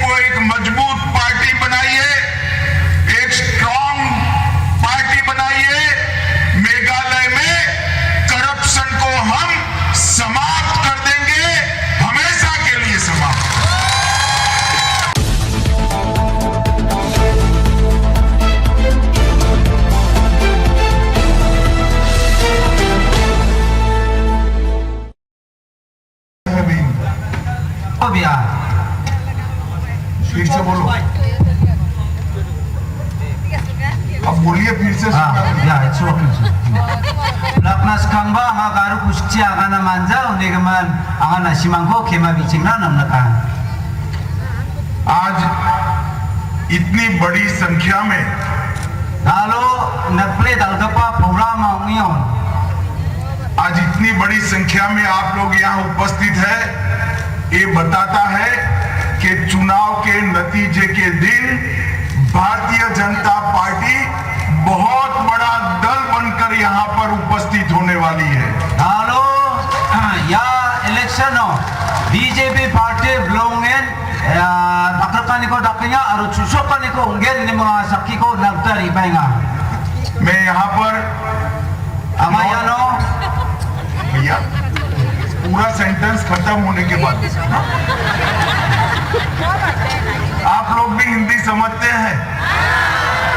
को एक मजबूत पार्टी बनाइए, एक स्ट्रॉन्ग पार्टी बनाइए। मेघालय में करप्शन को हम समाप्त कर देंगे, हमेशा के लिए समाप्त। फिर से बोलो, अब बोलिए फिर से। Laknas kangba nga garu kusti agana manja unegaman agana simangko kema bichingna namnaka. आज इतनी बड़ी संख्या में Dalo nakple dalgapa programa ungion. आज इतनी बड़ी संख्या में आप लोग यहाँ उपस्थित है, ये बताता है कि चुनाव के नतीजे के दिन भारतीय जनता पार्टी बहुत बड़ा दल बनकर यहाँ पर उपस्थित होने वाली है। Dalo ya election no BJP party belongen dakrkani ko daknya aru chusokani ko ungel ni mga sakki ko nagtari painga. मैं यहाँ पर Amayano भैया पूरा सेंटेंस खत्म होने के बाद आप लोग भी हिंदी समझते हैं?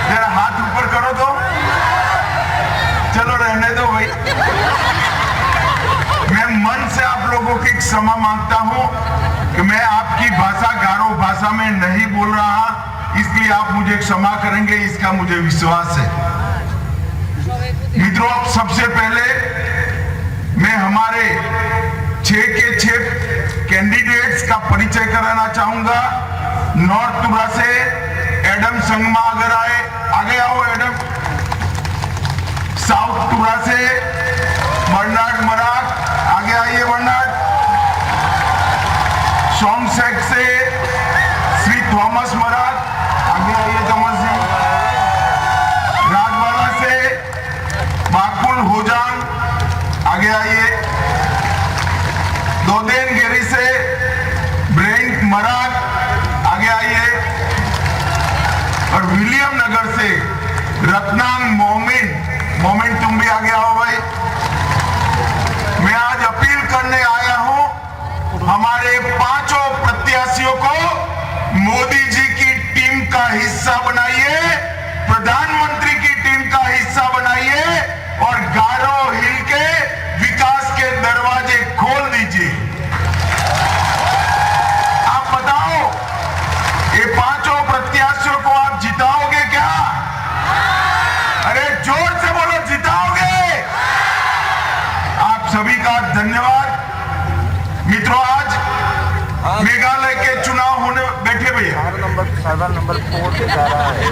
जरा हाथ ऊपर करो तो। चलो रहने दो भाई। मैं मन से आप लोगों की क्षमा मांगता हूं कि मैं आपकी भाषा गारो भाषा में नहीं बोल रहा, इसलिए आप मुझे क्षमा करेंगे, इसका मुझे विश्वास है। मित्रों, सबसे पहले मैं हमारे 6 के 6 कैंडिडेट्स का परिचय कराना चाहूंगा। नॉर्थ तुरा से एडम संगमा अगर आगे आओ एडम। साउथ तुरा से बर्नार्ड मराक, आगे आइए बर्नार्ड। सोमसेक से श्री थॉमस मराक, आगे आइए थॉमस जी। राजवाड़ा से बाकुल होजान, आगे आइए। दोदेन गिरी से ब्रेंट मराक, आगे आइए। और विलियम नगर से रत्नांग मोमिन तुम भी आगे आओ भाई। मैं आज अपील करने आया हूं, हमारे 5 प्रत्याशियों को मोदी जी की टीम का हिस्सा बनाइए, प्रधानमंत्री की टीम का हिस्सा बनाइए और गारो हिल के विकास के दरवाजे खोल दीजिए। आप बताओ, ये 5 प्रत्याशियों को आप जिताओगे क्या? अरे जोर से बोलो, जिताओगे? आप सभी का धन्यवाद। मित्रों, आज मेघालय के चुनाव होने बैठे भैया, नंबर 4 से जा रहा है।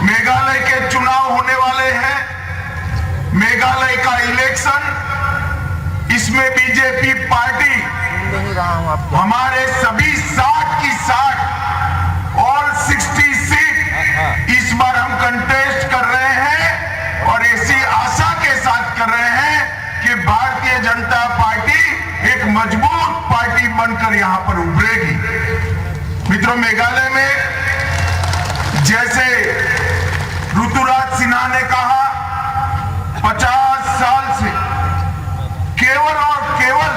मेघालय के चुनाव होने वाले हैं। मेघालय का इलेक्शन, इसमें बीजेपी पार्टी हमारे सभी 60 की 60 और 60 सीट इस बार हम कंटेस्ट कर रहे हैं और ऐसी आशा के साथ कर रहे हैं कि भारतीय जनता पार्टी एक मजबूत पार्टी बनकर यहां पर उभरेगी। मित्रों, मेघालय में जैसे ऋतुराज सिन्हा ने कहा, 50 साल से केवल और केवल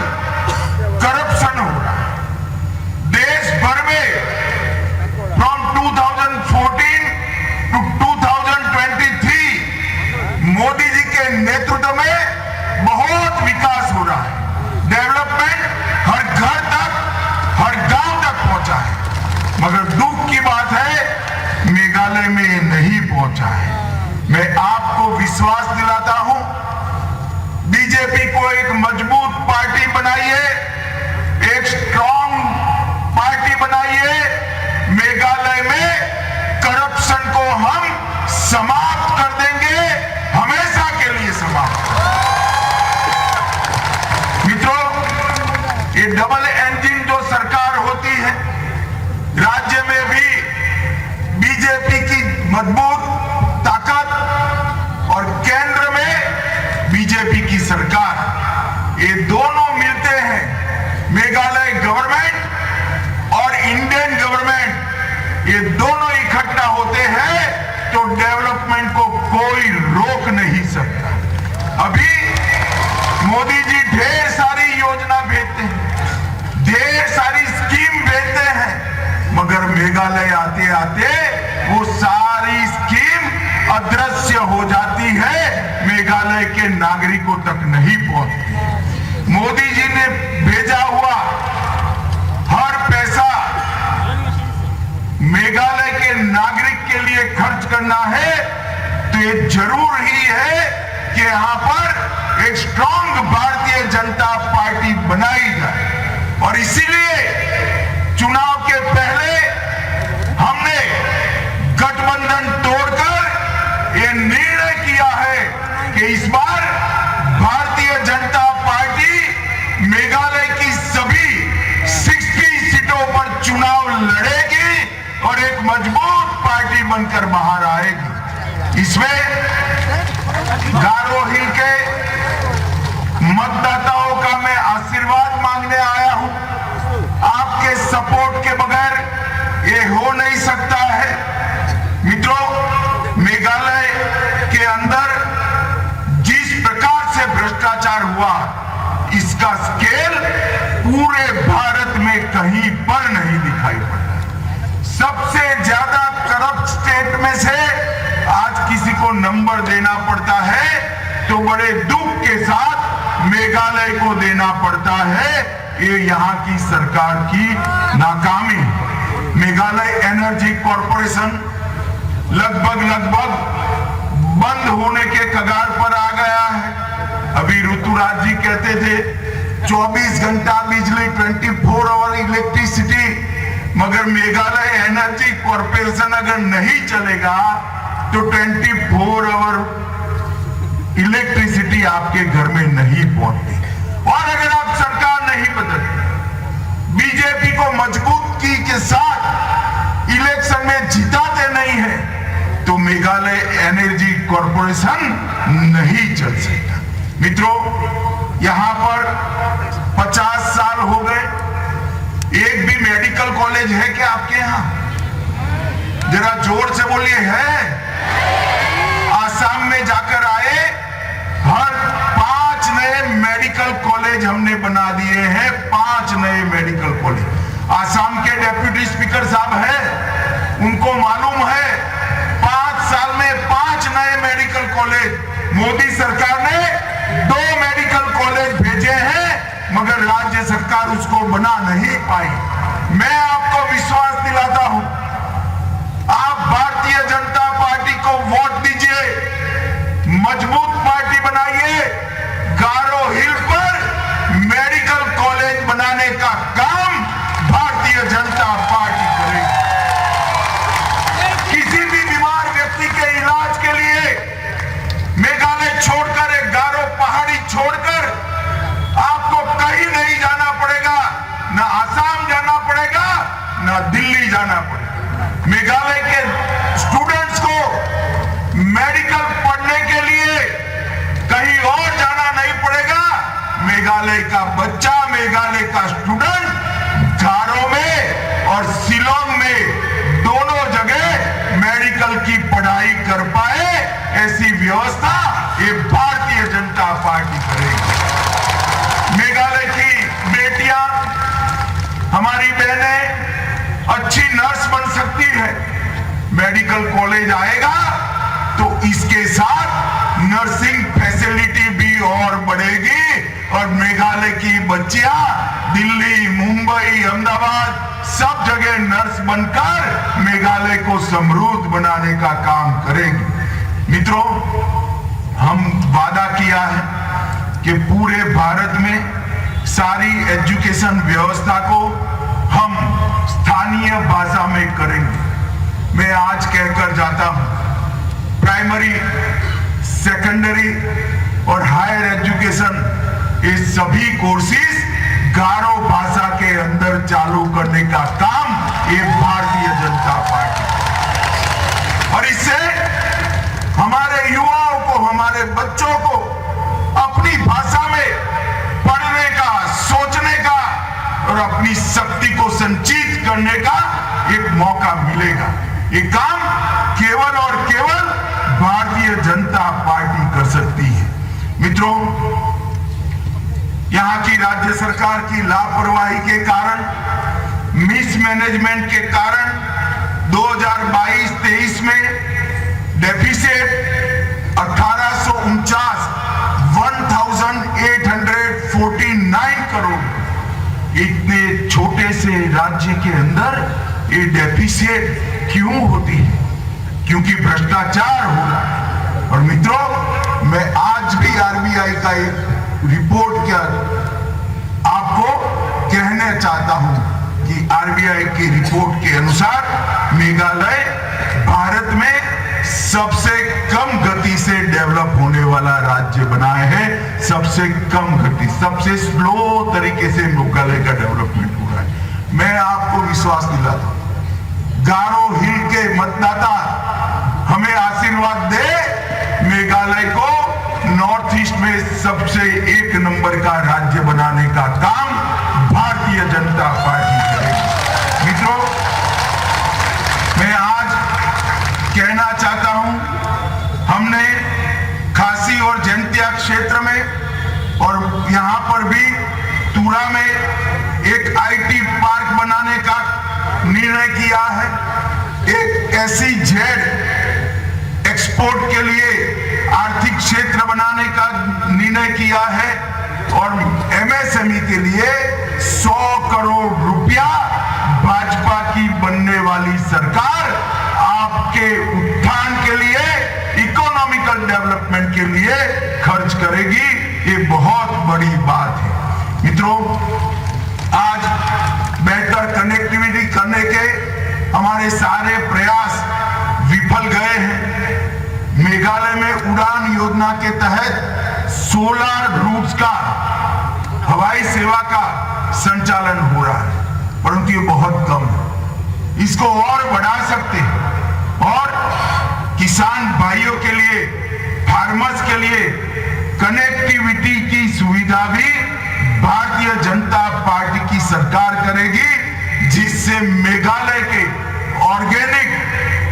करप्शन हो रहा है देश भर में। फ्रॉम 2014 टू 2023 मोदी जी के नेतृत्व में बहुत विकास हो रहा है। डेवलपमेंट हर घर तक, हर गांव तक पहुंचा है, मगर दुख की बात है मेघालय में ये नहीं पहुंचा है। मैं आपको विश्वास दिलाता हूं, बीजेपी को एक मजबूत पार्टी बनाइए, एक स्ट्रॉन्ग पार्टी बनाइए। मेघालय में करप्शन को हम समाप्त कर देंगे, हमेशा के लिए समाप्त। मित्रों, ये डबल इंजन जो सरकार होती है, राज्य में भी बीजेपी की मजबूत ताकत और केंद्र में बीजेपी की सरकार, ये दोनों मिलते हैं। मेघालय गवर्नमेंट और इंडियन गवर्नमेंट कोई रोक नहीं सकता। अभी मोदी जी ढेर सारी योजना भेजते हैं, ढेर सारी स्कीम भेजते हैं, मगर मेघालय आते आते वो सारी स्कीम अदृश्य हो जाती है, मेघालय के नागरिकों तक नहीं पहुंचती। मोदी जी ने भेजा हुआ हर पैसा मेघालय के नागरिक के लिए खर्च करना है, तो ये जरूर ही है कि यहां पर एक स्ट्रांग भारतीय जनता पार्टी बनाई जाए। और इसीलिए चुनाव के पहले हमने गठबंधन तोड़कर ये निर्णय किया है कि इस बार भारतीय जनता पार्टी मेघालय की सभी 60 सीटों पर चुनाव लड़ेगी और एक मजबूत पार्टी बनकर बाहर आएगी। इसमें गारो हिल के मतदाताओं का मैं आशीर्वाद मांगने आया हूं। आपके सपोर्ट के बगैर ये हो नहीं सकता है। मित्रों, मेघालय के अंदर जिस प्रकार से भ्रष्टाचार हुआ, इसका स्केल पूरे भारत में कहीं पर नहीं दिखाई पड़ा। सबसे ज्यादा करप्ट स्टेट में से आज किसी को नंबर देना पड़ता है तो बड़े दुख के साथ मेघालय को देना पड़ता है। ये यहाँ की सरकार की नाकामी। मेघालय एनर्जी कॉरपोरेशन लगभग बंद होने के कगार पर आ गया है। अभी ऋतुराज जी कहते थे 24 घंटा बिजली, 24 आवर इलेक्ट्रिसिटी, मगर मेघालय एनर्जी कॉरपोरेशन अगर नहीं चलेगा तो 24 आवर इलेक्ट्रिसिटी आपके घर में नहीं पहुंचती। और अगर आप सरकार नहीं बदलते, बीजेपी को मजबूती के साथ इलेक्शन में जिताते नहीं है, तो मेघालय एनर्जी कॉरपोरेशन नहीं चल सकता। मित्रों, यहां पर 50 साल हो गए, एक भी मेडिकल कॉलेज है क्या आपके यहां? जरा जोर से बोलिए, है? आसाम में जाकर आए, हर 5 नए मेडिकल कॉलेज हमने बना दिए हैं। 5 नए मेडिकल कॉलेज। आसाम के डेप्यूटी स्पीकर साहब हैं, उनको मालूम है 5 साल में 5 नए मेडिकल कॉलेज। मोदी सरकार ने 2 मेडिकल कॉलेज भेजे हैं, मगर राज्य सरकार उसको बना नहीं पाई। मैं आपको विश्वास दिलाता हूं, आप भारतीय जनता पार्टी को वोट दीजिए, मजबूत पार्टी बनाइए। गारो हिल पर मेडिकल कॉलेज बनाने का काम भारतीय जनता पार्टी करेगी। किसी भी बीमार व्यक्ति के इलाज के लिए मेघालय छोड़कर, एक गारो पहाड़ी छोड़कर आपको कहीं नहीं जाना पड़ेगा, ना आसाम जाना पड़ेगा, ना दिल्ली जाना पड़ेगा। मेघालय के स्टूडेंट्स को मेडिकल पढ़ने के लिए कहीं और जाना नहीं पड़ेगा। मेघालय का बच्चा, मेघालय का स्टूडेंट गारो में और शिलोंग में दोनों जगह मेडिकल की पढ़ाई कर पाए, ऐसी व्यवस्था ये भारतीय जनता पार्टी करेगी। मेघालय की बेटियां, हमारी बहनें अच्छी नर्स बन सकती है। मेडिकल कॉलेज आएगा तो इसके साथ नर्सिंग फैसिलिटी भी और बढ़ेगी और मेघालय की बच्चियां दिल्ली, मुंबई, अहमदाबाद सब जगह नर्स बनकर मेघालय को समृद्ध बनाने का काम करेगी। मित्रों, हम वादा किया है कि पूरे भारत में सारी एजुकेशन व्यवस्था को हम स्थानीय भाषा में करेंगे। मैं आज कहकर जाता हूं, प्राइमरी, सेकेंडरी और हायर एजुकेशन, ये सभी कोर्सेज गारो भाषा के अंदर चालू करने का काम ये भारतीय जनता पार्टी। और इससे हमारे युवाओं को, हमारे बच्चों को अपनी भाषा में पढ़ने का, सोचने का और अपनी शक्ति को संचित करने का एक मौका मिलेगा। ये काम केवल और केवल भारतीय भारतीय जनता पार्टी कर सकती है। मित्रों, यहाँ की राज्य सरकार की लापरवाही के कारण, मिसमैनेजमेंट के कारण 2022-23 में डेफिसिट 1849 करोड़। इतने छोटे से राज्य के अंदर ये डेफिसिट क्यों होती है? क्योंकि भ्रष्टाचार हो रहा है। और मित्रों, मैं आज भी आरबीआई का एक रिपोर्ट क्या आपको कहना चाहता हूं कि आरबीआई की रिपोर्ट के अनुसार मेघालय भारत में सबसे कम गति से डेवलप होने वाला राज्य बना है। सबसे कम गति, सबसे स्लो तरीके से मेघालय का डेवलपमेंट हो रहा है। मैं आपको विश्वास दिलाता हूं, गारो हिल के मतदाता हमें आशीर्वाद दे, मेघालय को नॉर्थ ईस्ट में सबसे 1 नंबर का राज्य बनाने का काम भारतीय जनता पार्टी करेगी। मित्रों, मैं आज कहना चाहता हूं, हमने खासी और जैंतिया क्षेत्र में और यहां पर भी तुरा में एक आईटी पार्क बनाने का निर्णय किया है। एक SEZ एक्सपोर्ट के लिए आर्थिक क्षेत्र बनाने का निर्णय किया है और MSME के लिए 100 करोड़ रुपया भाजपा की बनने वाली सरकार आपके उत्थान के लिए, इकोनॉमिकल डेवलपमेंट के लिए खर्च करेगी। ये बहुत बड़ी बात है। मित्रों, आज बेहतर कनेक्टिविटी करने के हमारे सारे प्रयास विफल गए हैं। मेघालय में उड़ान योजना के तहत 16 रूट्स का हवाई सेवा का संचालन हो रहा है, परंतु ये बहुत कम है। इसको और बढ़ा सकते हैं और किसान भाइयों के लिए, फार्मर्स के लिए कनेक्टिविटी की सुविधा भी भारतीय जनता पार्टी की सरकार करेगी, जिससे मेघालय के ऑर्गेनिक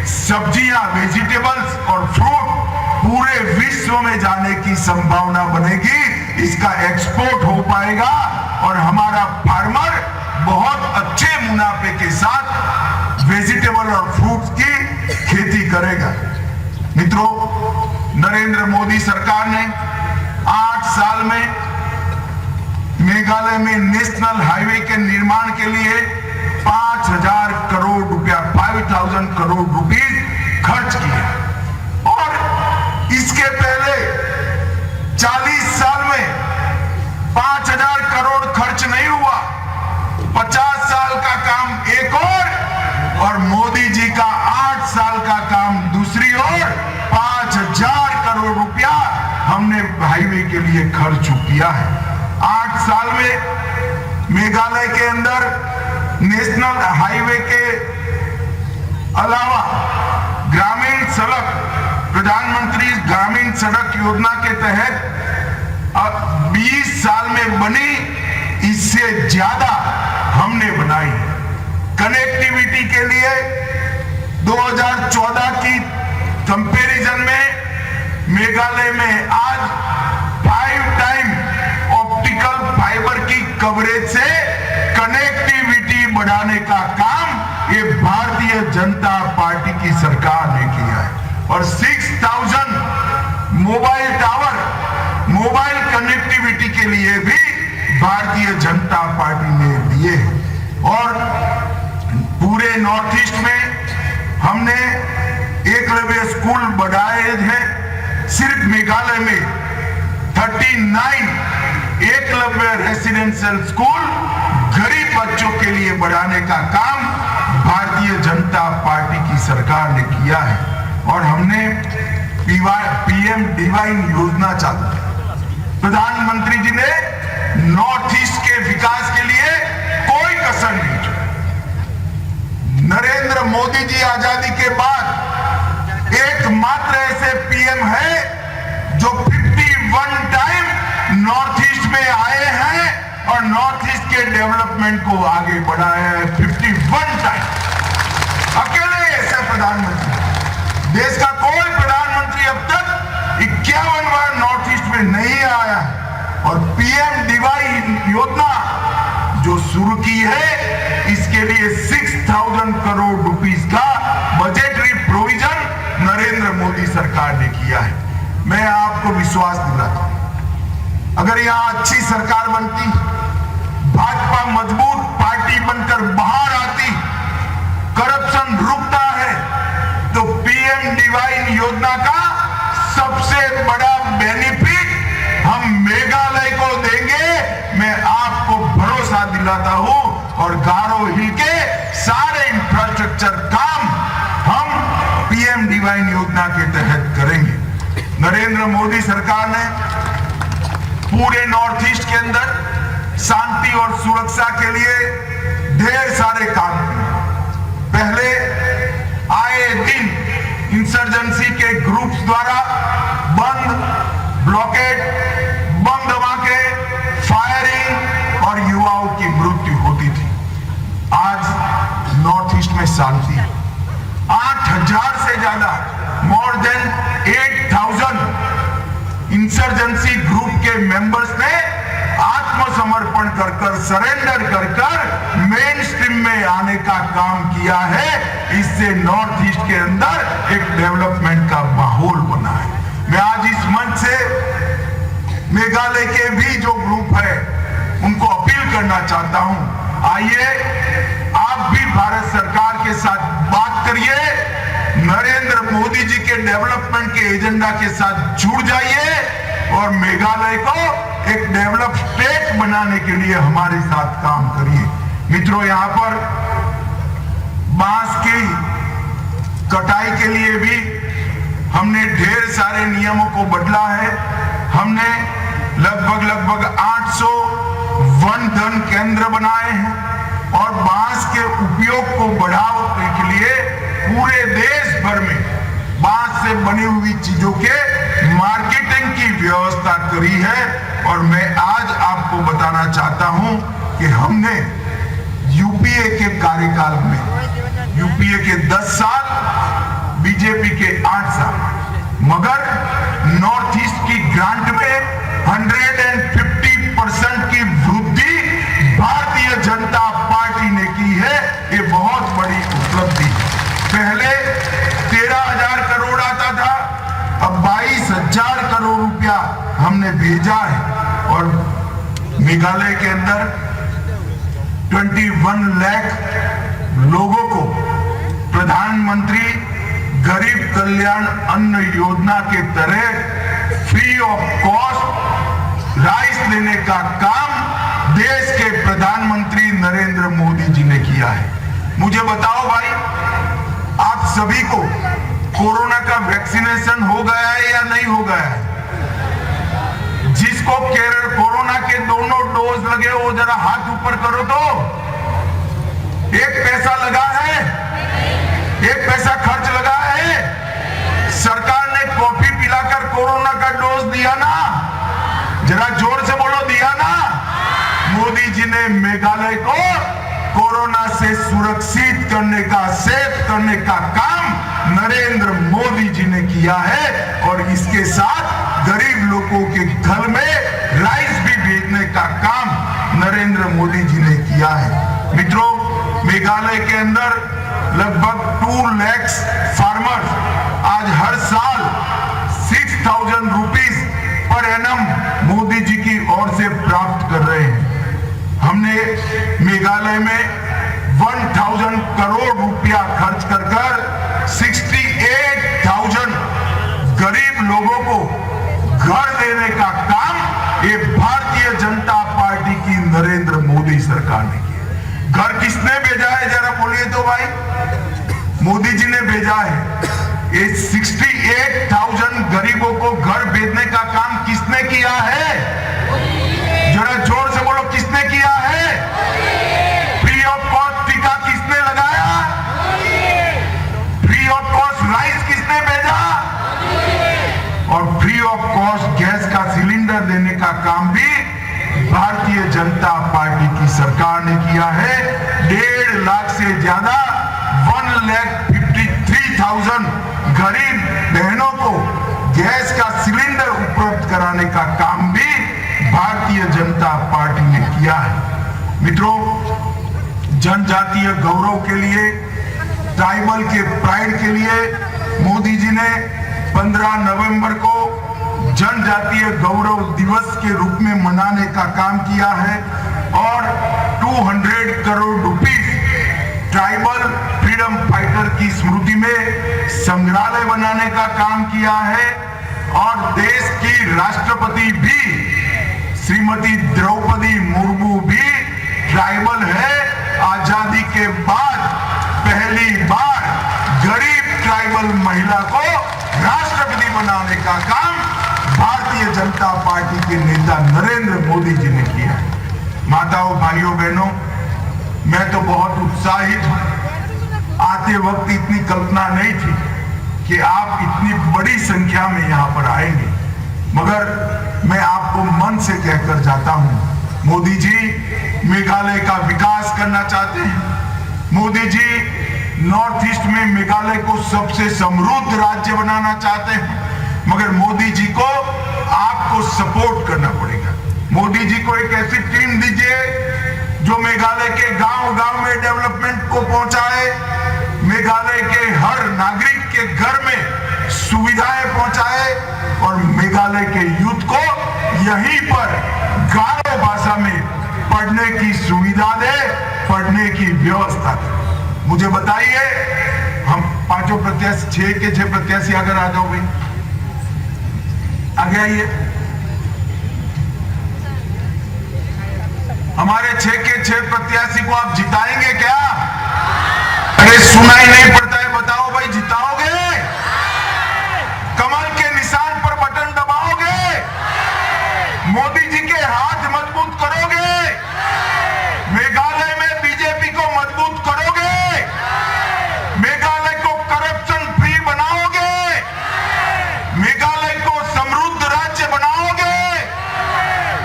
सब्जियां, वेजिटेबल्स और फ्रूट पूरे विश्व में जाने की संभावना बनेगी। इसका एक्सपोर्ट हो पाएगा और हमारा फार्मर बहुत अच्छे मुनाफे के साथ वेजिटेबल और फ्रूट्स की खेती करेगा। मित्रों, नरेंद्र मोदी सरकार ने 8 साल में मेघालय में नेशनल हाईवे के निर्माण के लिए 5,000 करोड़ रुपया, 5,000 करोड़ रुपीस खर्च किए और इसके पहले 40 साल में 5,000 करोड़ खर्च नहीं हुआ। 50 साल का काम एक और मोदी जी का 8 साल का काम दूसरी ओर, 5,000 करोड़ रुपया हमने हाईवे के लिए खर्च किया है। 8 साल में मेघालय के अंदर नेशनल हाईवे के अलावा ग्रामीण सड़क, प्रधानमंत्री ग्रामीण सड़क योजना के तहत 20 साल में बनी, इससे ज्यादा हमने बनाई। कनेक्टिविटी के लिए 2014 की कंपैरिजन में मेघालय में आज 5 टाइम ऑप्टिकल फाइबर की कवरेज से कनेक्टिविटी बढ़ाने का काम ये भारतीय जनता पार्टी की सरकार ने किया है और 6,000 मोबाइल टावर, मोबाइल कनेक्टिविटी के लिए भी भारतीय जनता पार्टी ने दिए और पूरे नॉर्थ ईस्ट में हमने एकलव्य स्कूल बढ़ाए हैं। सिर्फ मेघालय में 39 एकलव्य रेसिडेंशियल स्कूल गरीब बच्चों के लिए बढ़ाने का काम भारतीय जनता पार्टी की सरकार ने किया है और हमने PM डिवाइन योजना चालू की। प्रधानमंत्री जी ने नॉर्थ ईस्ट के विकास के लिए कोई कसर नहीं छोड़ी। नरेंद्र मोदी जी आजादी के बाद एकमात्र ऐसे PM है जो 51 टाइम नॉर्थ ईस्ट में आए हैं और नॉर्थ ईस्ट के डेवलपमेंट को आगे बढ़ाया है। 51 टाइम अकेले ऐसे प्रधानमंत्री, देश का कोई प्रधानमंत्री अब तक में नहीं आया है। और PMDY योजना जो शुरू की है, इसके लिए 6,000 करोड़ रुपीस का बजटरी प्रोविजन नरेंद्र मोदी सरकार ने किया है। मैं आपको विश्वास दिलाता हूं, अगर यहां अच्छी सरकार बनती, भाजपा मजबूत पार्टी बनकर बाहर आती, करप्शन रुकता है, तो PMDY योजना का सबसे बड़ा बेनिफिट हम मेघालय को देंगे। मैं आपको भरोसा दिलाता हूं। और गारो हिल के सारे इंफ्रास्ट्रक्चर काम हम PMDY योजना के तहत करेंगे। नरेंद्र मोदी सरकार ने पूरे नॉर्थ ईस्ट के अंदर शांति और सुरक्षा के लिए ढेर सारे काम किए। पहले आए दिन इंसर्जेंसी के ग्रुप्स द्वारा बंद, ब्लॉकेड, बम धमाके, फायरिंग और युवाओं की मृत्यु होती थी। आज नॉर्थ ईस्ट में शांति है। 8,000 से ज्यादा, मोर देन 8,000 इंसर्जेंसी ग्रुप के मेंबर्स ने आत्मसमर्पण कर सरेंडर कर मेन स्ट्रीम में आने का काम किया है। इससे नॉर्थ ईस्ट के अंदर एक डेवलपमेंट का माहौल बना है। मैं आज इस मंच से मेघालय के भी जो ग्रुप है उनको अपील करना चाहता हूं, आइए आप भी भारत सरकार के साथ बात करिए, नरेंद्र मोदी जी के डेवलपमेंट के एजेंडा के साथ जुड़ जाइए और मेघालय को एक डेवलप स्टेट बनाने के लिए हमारे साथ काम करिए। मित्रों, यहाँ पर बांस की कटाई के लिए भी हमने ढेर सारे नियमों को बदला है। हमने लगभग 800 वन धन केंद्र बनाए हैं और बांस के उपयोग को बढ़ाने के लिए पूरे देश भर में बांस से बनी हुई चीजों के मार्केटिंग की व्यवस्था करी है। और मैं आज आपको बताना चाहता हूं कि हमने यूपीए के कार्यकाल में, यूपीए के 10 साल, बीजेपी के 8 साल, मगर नॉर्थ ईस्ट की ग्रांट में 150% की वृद्धि भारतीय जनता पार्टी ने की है। ये बहुत बड़ी उपलब्धि है। पहले 13,000 करोड़ आता था, अब 22,000 करोड़ रुपया हमने भेजा है। और मेघालय के अंदर 21 लाख लोगों को प्रधानमंत्री गरीब कल्याण अन्न योजना के तहत फ्री ऑफ कॉस्ट राइस देने का काम देश के प्रधानमंत्री नरेंद्र मोदी जी ने किया है। मुझे बताओ भाई, आप सभी को कोरोना का वैक्सीनेशन हो गया है या नहीं हो गया है? जिसको कोरोना के दोनों डोज लगे वो जरा हाथ ऊपर करो तो। एक पैसा लगा है? एक पैसा खर्च लगा है? सरकार ने कॉफी पिलाकर कोरोना का डोज दिया ना? जरा जोर से बोलो, दिया ना? मोदी जी ने मेघालय को कोरोना से सुरक्षित करने का, सेफ करने का काम नरेंद्र मोदी जी ने किया है। और इसके साथ गरीब लोगों के घर में राइस भी भेजने का काम नरेंद्र मोदी जी ने किया है। मित्रों, मेघालय के अंदर लगभग 2 लाख फार्मर्स आज हर साल 6,000 rupees per annum Modi ji की ओर से प्राप्त कर रहे हैं। हमने मेघालय में 1,000 करोड़ रुपया खर्च कर 68,000 गरीब लोगों को घर देने का काम ये भारतीय जनता पार्टी की नरेंद्र मोदी सरकार ने किया। घर किसने भेजा है जरा बोलिए तो भाई? मोदी जी ने भेजा है। ये 68,000 गरीबों को घर भेजने का काम किसने किया है? जरा जोर से बोलो, किसने किया है? फ्री ऑफ कॉस्ट टीका किसने लगाया? फ्री ऑफ कॉस्ट राइस किसने भेजा? और फ्री ऑफ कॉस्ट गैस का सिलेंडर देने का काम भी भारतीय जनता पार्टी की सरकार ने किया है। 1.5 लाख से ज्यादा 1,53,000 गरीब बहनों को गैस का सिलेंडर उपलब्ध कराने का काम भी भारतीय जनता पार्टी ने किया है। मित्रों, जनजातीय गौरव के लिए, ट्राइबल के प्राइड के लिए मोदी जी ने 15 नवंबर को जनजातीय गौरव दिवस के रूप में मनाने का काम किया है और 200 crore rupees tribal freedom fighter की स्मृति में संग्रहालय बनाने का काम किया है और देश की राष्ट्रपति भी श्रीमती द्रौपदी मुर्मू भी ट्राइबल है। आजादी के बाद पहली बार गरीब ट्राइबल महिला को राष्ट्रपति बनाने का काम भारतीय जनता पार्टी के नेता नरेंद्र मोदी जी ने किया है। माताओं, भाइयों, बहनों, मैं तो बहुत उत्साहित हूं। आते वक्त इतनी कल्पना नहीं थी कि आप इतनी बड़ी संख्या में यहां पर आएंगे, मगर मैं आपको मन से कहकर जाता हूं, मोदी जी मेघालय का विकास करना चाहते हैं। मोदी जी नॉर्थ ईस्ट में मेघालय को सबसे समृद्ध राज्य बनाना चाहते हैं, मगर मोदी जी को आपको सपोर्ट करना पड़ेगा। मोदी जी को एक ऐसी टीम दीजिए जो मेघालय के गांव-गांव में डेवलपमेंट को पहुंचाए, मेघालय के हर नागरिक के घर में सुविधाएं पहुंचाए और मेघालय के यूथ को यहीं पर गारो भाषा में पढ़ने की सुविधा दे, पढ़ने की व्यवस्था दे। मुझे बताइए, हम पांचों प्रत्याशी, 6 के 6 प्रत्याशी अगर आ जाओ भाई, आगे आइए। हमारे 6 के 6 प्रत्याशी को आप जिताएंगे क्या? अरे सुना ही नहीं पड़ता है, बताओ भाई, जिताओगे? कमल के निशान पर बटन दबाओगे? मोदी जी के हाथ मजबूत करोगे? मेघालय में बीजेपी को मजबूत करोगे? मेघालय को करप्शन फ्री बनाओगे? मेघालय को समृद्ध राज्य बनाओगे?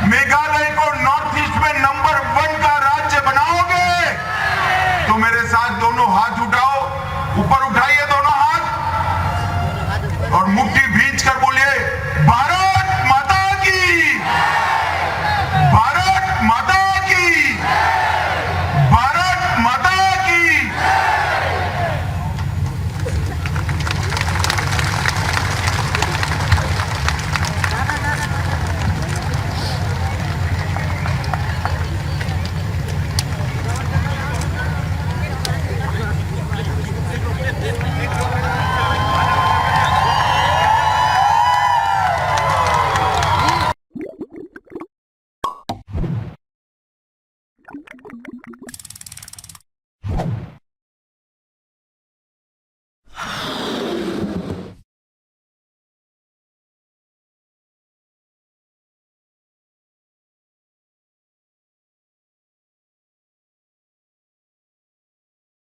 मेघालय को नॉर्थ ईस्ट में नंबर 1 का राज्य बनाओगे? तो मेरे साथ दोनों हाथ उठाओ, ऊपर उठाओ।